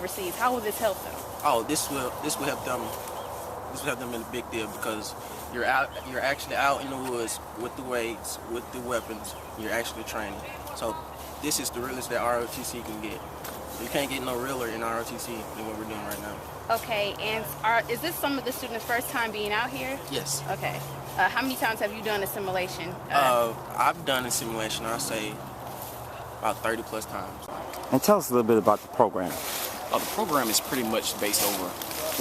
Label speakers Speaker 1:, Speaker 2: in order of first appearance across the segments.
Speaker 1: overseas. How will this help them?
Speaker 2: Oh, this will help them. This will help them in a big deal because you're actually out in the woods with the weights, with the weapons. You're actually training. So this is the realest that ROTC can get. You can't get no realer in ROTC than what we're doing right now.
Speaker 1: Okay, and is this some of the students' first time being out here?
Speaker 2: Yes.
Speaker 1: Okay. How many times have you done a simulation?
Speaker 2: I've done a simulation, I'll say, about 30 plus times.
Speaker 3: And tell us a little bit about the program.
Speaker 4: The program is pretty much based over a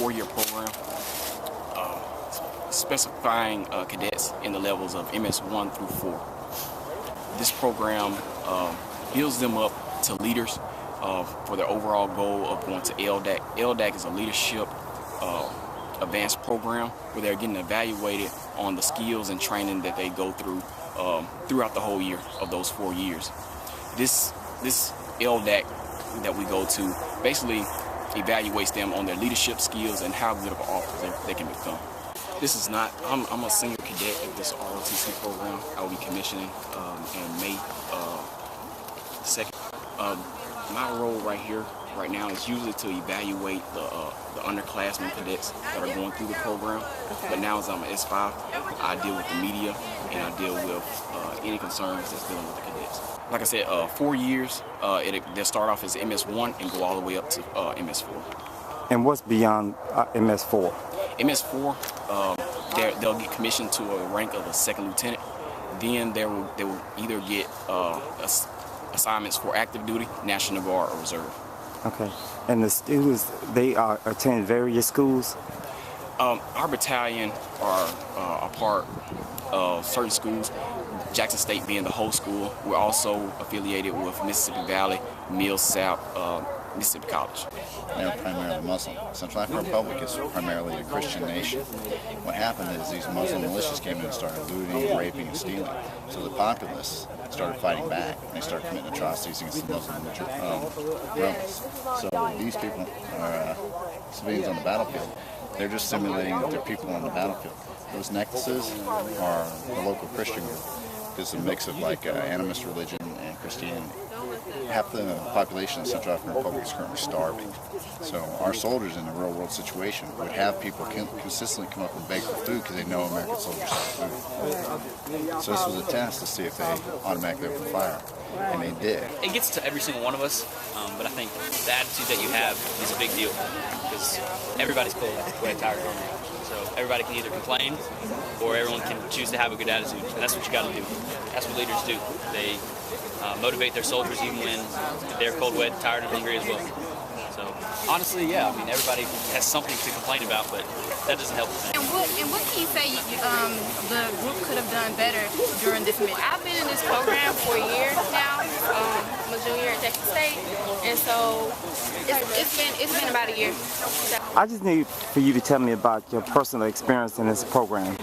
Speaker 4: 4-year program, specifying cadets in the levels of MS1 through 4. This program builds them up to leaders for their overall goal of going to LDAC. LDAC is a leadership advanced program where they're getting evaluated on the skills and training that they go through throughout the whole year of those 4 years. This LDAC that we go to basically evaluates them on their leadership skills and how good of an officer they can become. This is not, I'm a senior cadet at this ROTC program. I will be commissioning in May 2nd. My role right now is usually to evaluate the underclassmen cadets that are going through the program.
Speaker 1: Okay.
Speaker 4: But now as I'm an S5, I deal with the media and I deal with any concerns that's dealing with the cadets. Like I said, 4 years, they'll start off as MS1 and go all the way up to MS4.
Speaker 3: And what's beyond MS4?
Speaker 4: MS4, they'll get commissioned to a rank of a second lieutenant. Then they will either get assignments for active duty, National Guard, or Reserve.
Speaker 3: Okay. And the students, they attend various schools?
Speaker 4: Our battalion are a part of certain schools, Jackson State being the whole school. We're also affiliated with Mississippi Valley, Mills South, Mississippi College.
Speaker 5: They're primarily Muslim. Central African Republic is primarily a Christian nation. What happened is these Muslim militias came in and started looting, raping, and stealing. So the populace started fighting back. They started committing atrocities against the Muslim rebels. So these people are civilians on the battlefield. They're just simulating that they're people on the battlefield. Those necklaces are the local Christian group. It's a mix of like animist religion and Christianity. Half the population of the Central African Republic is currently starving. So our soldiers in a real world situation would have people consistently come up and beg for food because they know American soldiers have food. So this was a test to see if they automatically opened fire, and they did.
Speaker 6: It gets to every single one of us, but I think the attitude that you have is a big deal because everybody's cold when they're tired of it. So everybody can either complain or everyone can choose to have a good attitude, and that's what you got to do. That's what leaders do. They motivate their soldiers even when they're cold, wet, tired, and hungry as well. So honestly, yeah, I mean everybody has something to complain about, but that doesn't help.
Speaker 1: And what can you say the group could have done better during this mission? I've been in this program for years now. I'm a junior at Jackson State, and so it's been about a year.
Speaker 3: I just need for you to tell me about your personal experience in this program.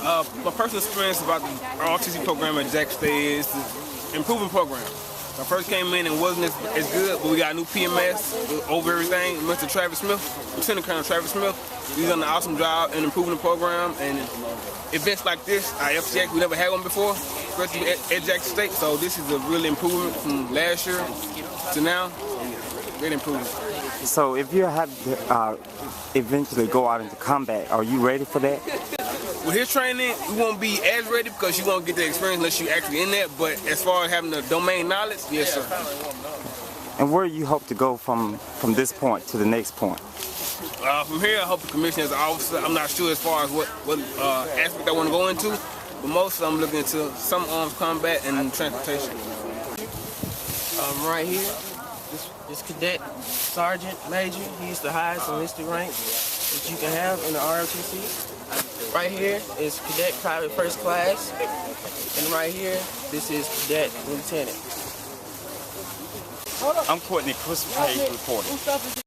Speaker 7: My personal experience about the ROTC program at Jackson State is the improving program. I first came in and wasn't as good, but we got a new PMS over everything, Mr. Travis Smith, Lieutenant Colonel Travis Smith. He's done an awesome job in improving the program, and events like this, our FCX, we never had one before, especially at Jackson State, so this is a real improvement from last year to now. Great improvement.
Speaker 3: So if you have to eventually go out into combat, are you ready for that?
Speaker 7: With his training, you won't be as ready because you won't get the experience unless you're actually in that, but as far as having the domain knowledge, yes sir.
Speaker 3: And where do you hope to go from this point to the next point?
Speaker 7: From here, I hope to commission as an officer. I'm not sure as far as what aspect I want to go into, but mostly I'm looking into some armed combat and transportation.
Speaker 2: Right here, this cadet, sergeant, major, he's the highest enlisted rank that you can have in the ROTC. Right here is cadet private first class, and right here, this is cadet lieutenant.
Speaker 8: I'm Courtney Chris Page reporting.